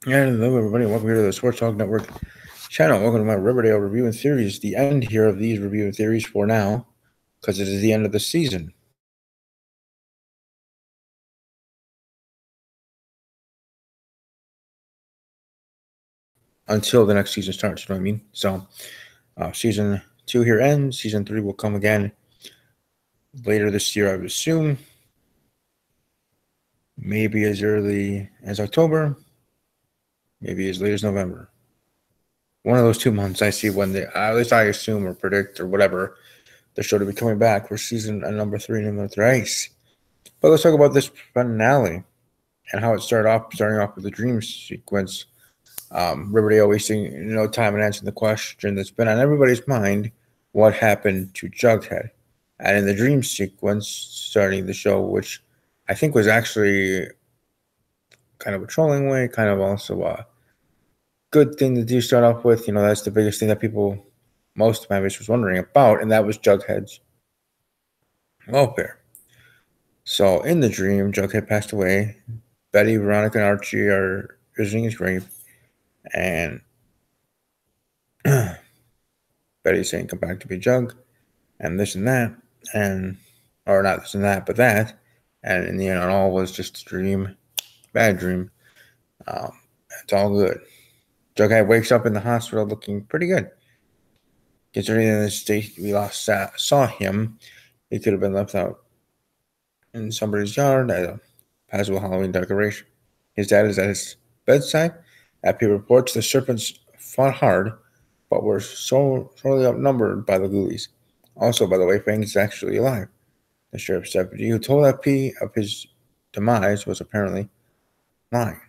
And hello, everybody. Welcome here to the Sports Talk Network channel. Welcome to my Riverdale review and theories. The end here of these review and theories for now, because it is the end of the season. Until the next season starts, you know what I mean? So, season 2 here ends. Season 3 will come again later this year, I would assume. Maybe as early as October, maybe as late as November. One of those 2 months I see when they, at least I assume or predict or whatever, the show to be coming back for season number 3 and number 3. But let's talk about this finale and how it starting off with the dream sequence. Riverdale wasting no time in answering the question that's been on everybody's mind: what happened to Jughead? And in the dream sequence, starting the show, which I think was actually kind of a trolling way, kind of also a good thing to do start off with. That's the biggest thing that most of my base was wondering about, and that was Jughead's welfare. So in the dream, Jughead passed away. Betty, Veronica, and Archie are visiting his grave, and Betty's saying, "Come back to be Jug," and this and that, and or not this and that, but that, and in the end, it all was just a dream, bad dream. Um, it's all good. Jughead wakes up in the hospital looking pretty good. Considering in the state we last saw him, he could have been left out in somebody's yard as a passable Halloween decoration. His dad is at his bedside. Happy reports the serpents fought hard, but were so sorely outnumbered by the ghoulies. Also, by the way, Fang is actually alive. The sheriff's deputy who told FP of his demise was apparently lying.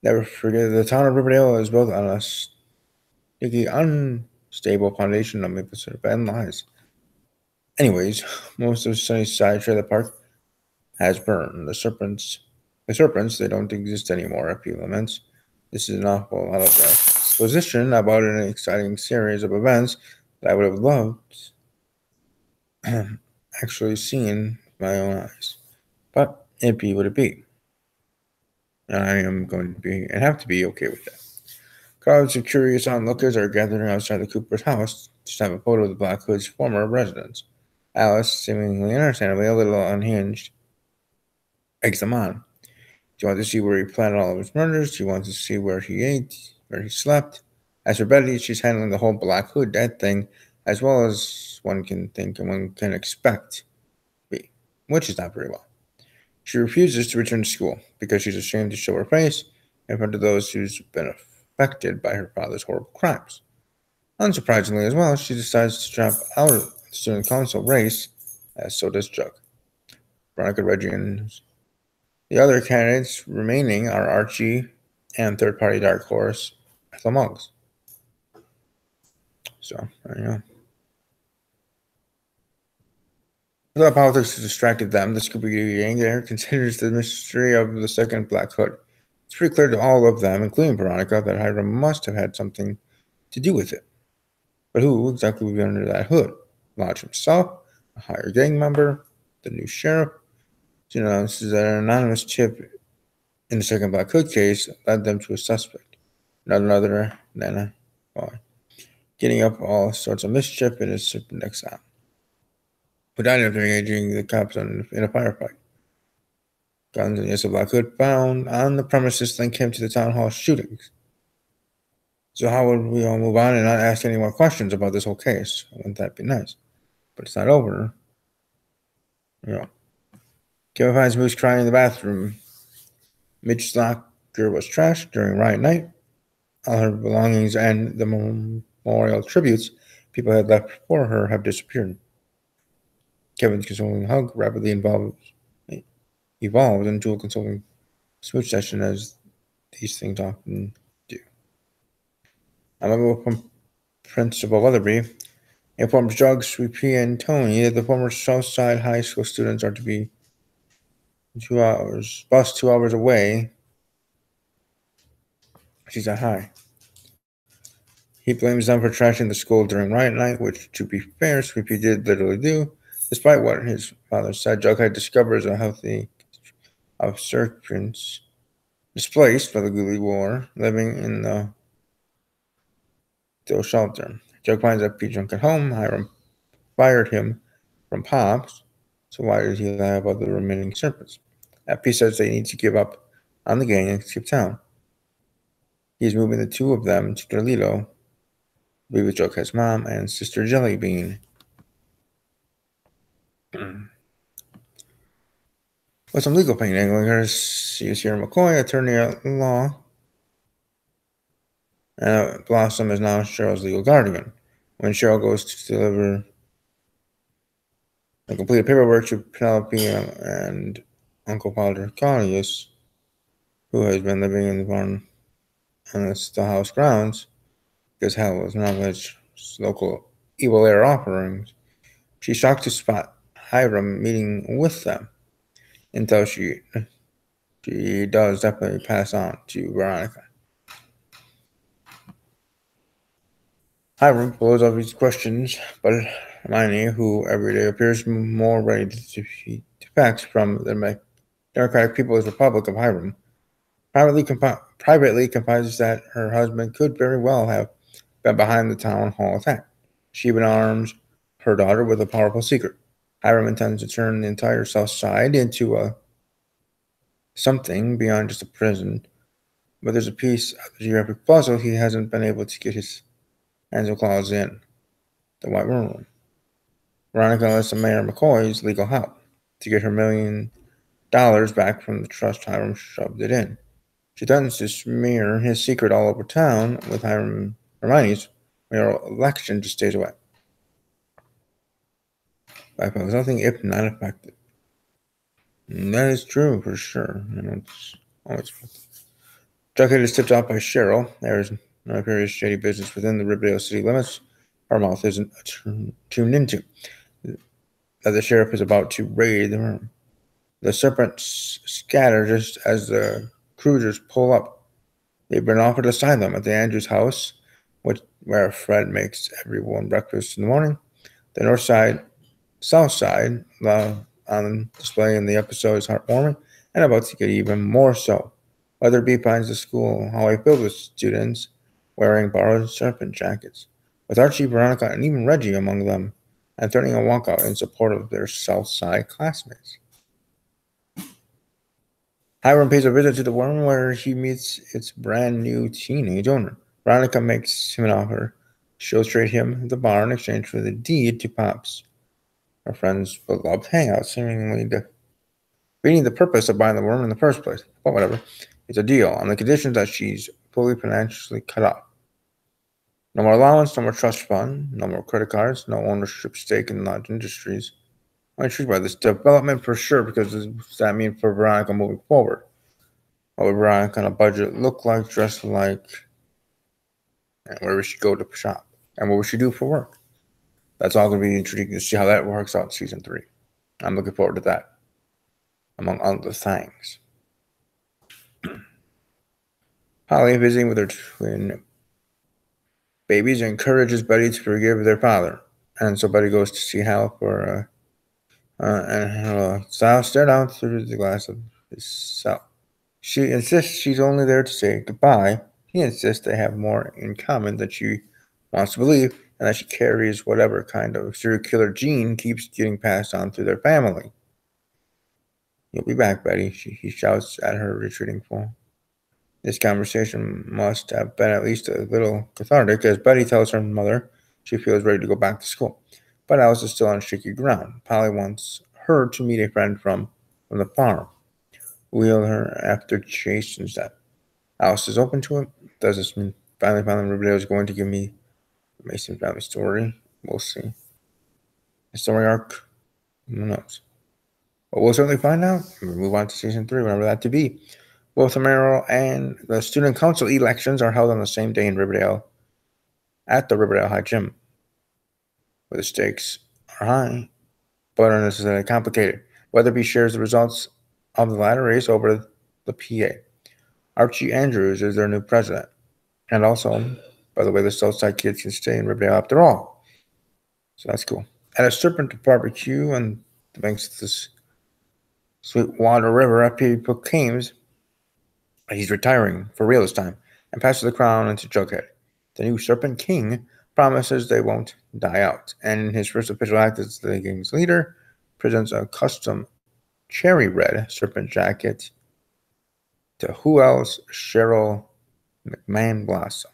Never forget the town of Riverdale is built on a sticky, unstable foundation of maple syrup and lies. Anyways, most of Sunnyside Trailer Park has burned. The serpents, they don't exist anymore, FP laments. This is an awful lot of exposition about an exciting series of events that I would have loved actually seen with my own eyes. But it be what it be. And I am going to be and have to be okay with that. Crowds of curious onlookers are gathering outside the Cooper's house to snap a photo of the Black Hood's former residence. Alice, seemingly understandably a little unhinged, eggs them on. She wants to see where he planned all of his murders. She wants to see where he ate, where he slept. As for Betty, she's handling the whole Black Hood dead thing as well as one can think and one can expect be, which is not very well. She refuses to return to school because she's ashamed to show her face in front of those who's been affected by her father's horrible crimes. Unsurprisingly as well, she decides to drop out of the student council race, as so does Jug. Veronica, Reggie, and the other candidates remaining are Archie and third-party Dark Horse, the Mugs. So, there you go. Although politics has distracted them, the Scooby-Doo gang there considers the mystery of the second Black Hood. It's pretty clear to all of them, including Veronica, that Hiram must have had something to do with it. But who exactly would be under that hood? Lodge himself, a higher gang member, the new sheriff? This is an anonymous tip in the second Black Hood case led them to a suspect, none other than a boy, getting up all sorts of mischief in his serpent exile. Who died after engaging the cops in a firefight. Guns and yes, a Black Hood found on the premises linked him to the town hall shootings. So how would we all move on and not ask any more questions about this whole case? Wouldn't that be nice? But it's not over. Kevin finds Moose crying in the bathroom. Mitch's locker was trashed during riot night. All her belongings and the memorial tributes people had left for her have disappeared. Kevin's consoling hug rapidly evolved into a consoling smooch session, as these things often do. A memo from Principal Weatherby informs Jug, Sweepy, and Tony that the former Southside High School students are to be bused 2 hours away. She's at high. He blames them for trashing the school during riot night, which, to be fair, Sweepy did literally do. Despite what his father said, Jughead discovers a healthy of serpents displaced by the Gully War, living in the still shelter. Jug finds that Pete drunk at home. Hiram fired him from Pops, so why did he lie about the remaining serpents? Pete says they need to give up on the gang and escape town. He's moving the two of them to Toledo, with Jughead's mom and sister Jellybean. With some legal pain angling her, she is here McCoy, attorney at law, and Blossom is now Cheryl's legal guardian. When Cheryl goes to deliver the completed paperwork to Penelope and Uncle Father Claudius, who has been living in the barn on the Stillhouse grounds, because Hal was knowledge local evil air offerings, she's shocked to spot Hiram meeting with them until she does definitely pass on to Veronica. Hiram blows up these questions, but Hermione, who every day appears more ready to defeat facts from the Democratic People's Republic of Hiram, privately confides that her husband could very well have been behind the town hall attack. She even arms her daughter with a powerful secret. Hiram intends to turn the entire South Side into something beyond just a prison, but there's a piece of the geographic puzzle he hasn't been able to get his hands and claws in: the White Room. Veronica enlists Mayor McCoy's legal help to get her $1 million back from the trust Hiram shoved it in. She threatens to smear his secret all over town with Hermione's mayoral election just days away. Backpack was nothing if not effective. And that is true for sure. It's always Jughead is tipped off by Cheryl. There is no nefarious shady business within the Riverdale city limits our mouth isn't tuned into. That the sheriff is about to raid the room. The serpents scatter just as the cruisers pull up. They've been offered asylum at the Andrews house, where Fred makes everyone breakfast in the morning. The north side, south side, on display in the episode is heartwarming and about to get even more so. Weatherby finds the school hallway filled with students wearing borrowed serpent jackets, with Archie, Veronica, and even Reggie among them, and turning a walkout in support of their South Side classmates. Hiram pays a visit to the worm where he meets its brand new teenage owner. Veronica makes him an offer. She'll trade him the bar in exchange for the deed to Pops, her friend's beloved hangout, seemingly defeating the purpose of buying the worm in the first place. But whatever. It's a deal on the conditions that she's fully financially cut off. No more allowance, no more trust fund, no more credit cards, no ownership stake in large industries. I'm intrigued by this development for sure, because what does that mean for Veronica moving forward? What would Veronica on a budget look like, dress like, and where would she go to shop? And what would she do for work? That's all going to be intriguing to see how that works out in season 3. I'm looking forward to that, among other things. Holly, visiting with her twin babies, encourages Betty to forgive their father. And so Betty goes to see Hal for and Sal stared out through the glass of his cell. She insists she's only there to say goodbye. He insists they have more in common than she wants to believe, and that she carries whatever kind of serial killer gene keeps getting passed on through their family. You'll be back, Betty, he shouts at her retreating form. This conversation must have been at least a little cathartic, as Betty tells her mother she feels ready to go back to school. But Alice is still on shaky ground. Polly wants her to meet a friend from the farm. Wheel her after Chase instead. Alice is open to it. Does this mean finally Riverdale is going to give me the Mason family story? We'll see. The story arc, who knows? But we'll certainly find out. We'll move on to season 3, whenever that to be. Both the mayoral and the student council elections are held on the same day in Riverdale, at the Riverdale High Gym, where the stakes are high, but unnecessarily complicated. Weatherby shares the results of the latter race over the PA. Archie Andrews is their new president. And also, by the way, the Southside kids can stay in Riverdale after all. So that's cool. At a serpent barbecue on the banks of this Sweetwater River, FP proclaims He's retiring for real this time and passes the crown into Jughead. The new Serpent King promises they won't die out, and in his first official act as the gang's leader, presents a custom cherry red serpent jacket to who else? Cheryl McMahon Blossom.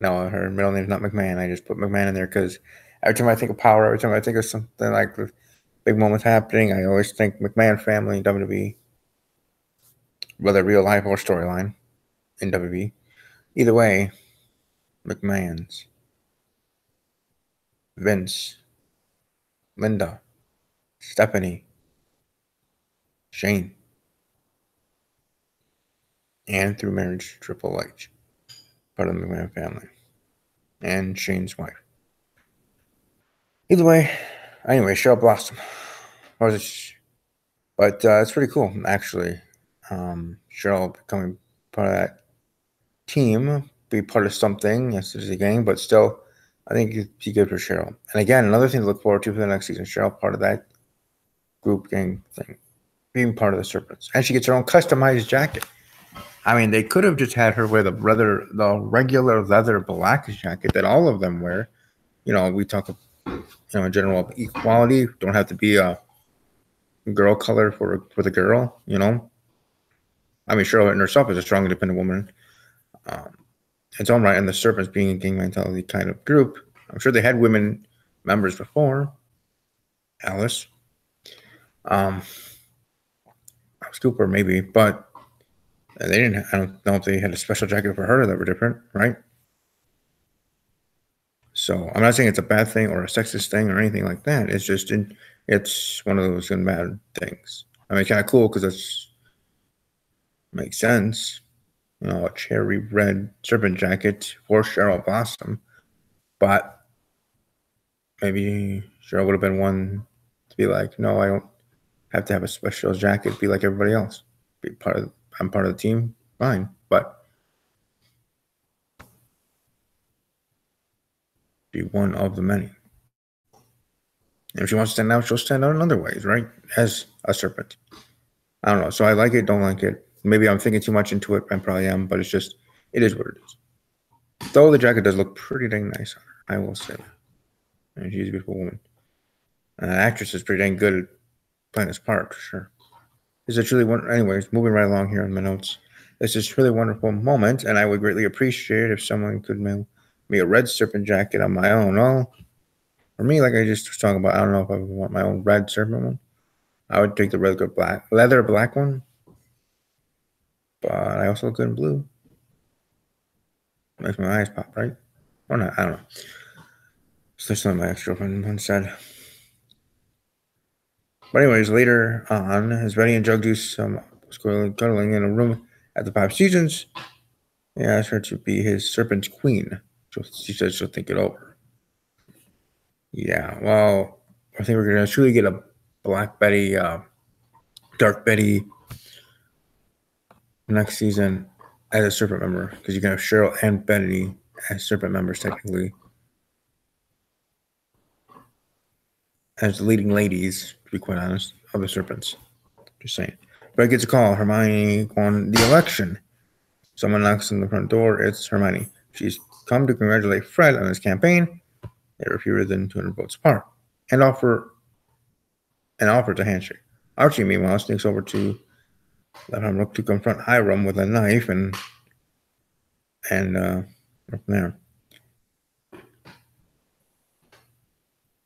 No, her middle name's not McMahon. I just put McMahon in there because every time I think of power, every time I think of something like the big moments happening, I always think McMahon family in WWE, whether real life or storyline in WWE. Either way, McMahon's. Vince, Linda, Stephanie, Shane, and through marriage, Triple H, part of the McMahon family, and Shane's wife. Either way, anyway, Cheryl Blossom. But it's pretty cool, actually. Cheryl becoming part of that team, be part of something. Yes, there's a gang, but still, I think it'd be good for Cheryl. And again, another thing to look forward to for the next season. Cheryl, part of that group gang thing, being part of the Serpents, and she gets her own customized jacket. I mean, they could have just had her wear the regular leather black jacket that all of them wear. You know, we talk, in general equality. Don't have to be a girl color for the girl. You know, I mean, Charlotte in herself is a strong, independent woman. Its own right, and the Serpents being a gang mentality kind of group. I'm sure they had women members before. Alice, Cooper maybe, but they didn't. I don't know if they had a special jacket for her that were different, right? So I'm not saying it's a bad thing or a sexist thing or anything like that. It's just it's one of those good and bad things. I mean, it's kind of cool because it makes sense. You know, a cherry red serpent jacket for Cheryl Blossom, but maybe Cheryl would have been one to be like, no, I don't have to have a special jacket. Be like everybody else. I'm part of the team. Fine, but be one of the many. And if she wants to stand out, she'll stand out in other ways, right? As a serpent. I don't know. So I like it, don't like it. Maybe I'm thinking too much into it. I probably am, but it is what it is. Though the jacket does look pretty dang nice on her, I will say. And she's a beautiful woman. And the actress is pretty dang good at playing this part, for sure. This is a truly wonderful. Anyways, moving right along here in my notes. This is a really wonderful moment, and I would greatly appreciate if someone could mail me a red serpent jacket on my own. Well, for me, like I just was talking about, I don't know if I want my own red serpent one. I would take the regular leather black one. But I also look good in blue. Makes my eyes pop, right? Or not, I don't know. So that's what my ex-girlfriend once said. But anyways, later on, as Betty and Jug do some cuddling in a room at the 5 Seasons, he asks her to be his serpent queen. She says she'll think it over. Yeah, well, I think we're going to truly get a Black Betty, Dark Betty next season as a serpent member, because you can have Cheryl and Betty as serpent members, technically. As the leading ladies, to be quite honest, of the Serpents. Just saying. But gets a call. Hermione won the election. Someone knocks on the front door. It's Hermione. She's come to congratulate Fred on his campaign. They were fewer than 200 votes apart. And offers a handshake. Archie, meanwhile, sneaks over to let him look to confront Hiram with a knife and from there.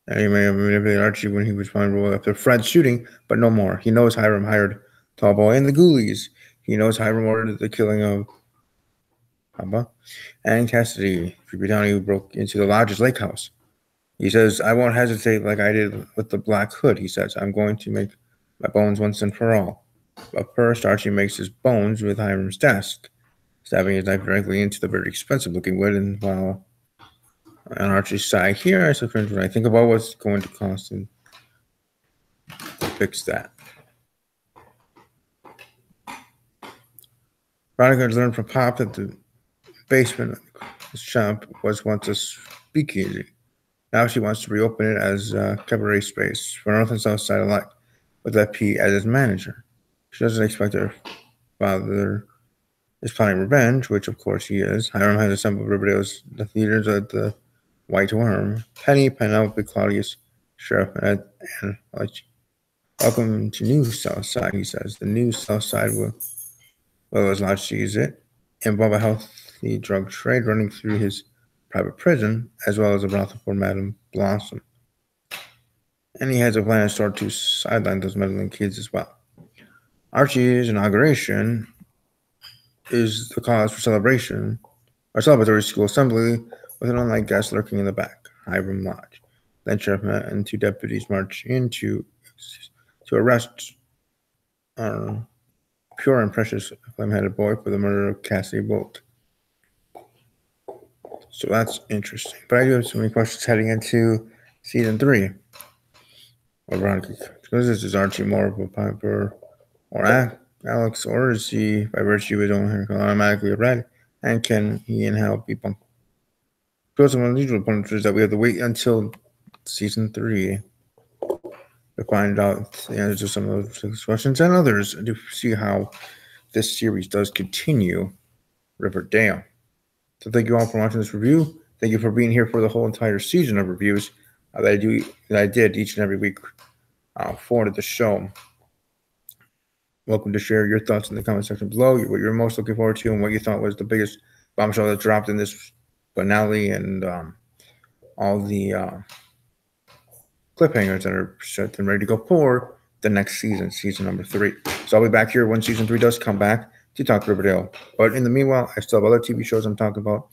And he may have manipulated Archie when he was vulnerable after Fred's shooting, but no more. He knows Hiram hired Tallboy and the Ghoulies. He knows Hiram ordered the killing of Haba and Cassidy, Creepy Downey, who broke into the Lodge's lake house. He says, I won't hesitate like I did with the Black Hood, he says. I'm going to make my bones once and for all. But first, Archie makes his bones with Hiram's desk, stabbing his knife directly into the very expensive-looking wood, and while on Archie's side here, I still cringe when I think about what's going to cost him to fix that. Veronica had learned from Pop that the basement of the shop was once a speakeasy. Now she wants to reopen it as a cabaret space for North and South Side alike, with FP as its manager. She doesn't expect her father is planning revenge, which of course he is. Hiram has assembled Riverdale's the theaters at the White Worm. Penny, Penelope, Claudius, Sheriff, and welcome to New Southside, he says. The new Southside will as large sees it, involve a healthy drug trade running through his private prison, as well as a brothel for Madame Blossom. And he has a plan to start to sideline those meddling kids as well. Archie's inauguration is the cause for celebration, or celebratory school assembly, with an unlike guest lurking in the back, Hiram Lodge. Then Sheriff and two deputies march in to arrest pure and precious flame-headed boy for the murder of Cassie Bolt. So that's interesting. But I do have so many questions heading into season 3 of Veronica. Because is Archie more of a Piper or Alex, or is he, by virtue of his own haircut, automatically a red? And can he and Hal be bumped? Because some unusual points is that we have to wait until season 3 to find out the answers to some of those questions and others, and to see how this series does continue Riverdale. So thank you all for watching this review. Thank you for being here for the whole entire season of reviews that I did each and every week for the show. Welcome to share your thoughts in the comment section below, what you're most looking forward to, and what you thought was the biggest bombshell that dropped in this finale, and all the cliffhangers that are set and ready to go for the next season, season number 3. So I'll be back here when season 3 does come back to talk Riverdale. But in the meanwhile, I still have other TV shows I'm talking about.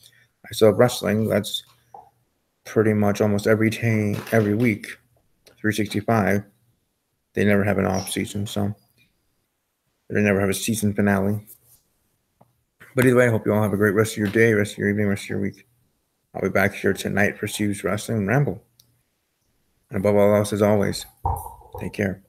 I still have wrestling. That's pretty much almost every day, every week, 365. They never have an off season, so they never have a season finale. But either way, I hope you all have a great rest of your day, rest of your evening, rest of your week. I'll be back here tonight for Steve's Wrestling Ramble. And above all else, as always, take care.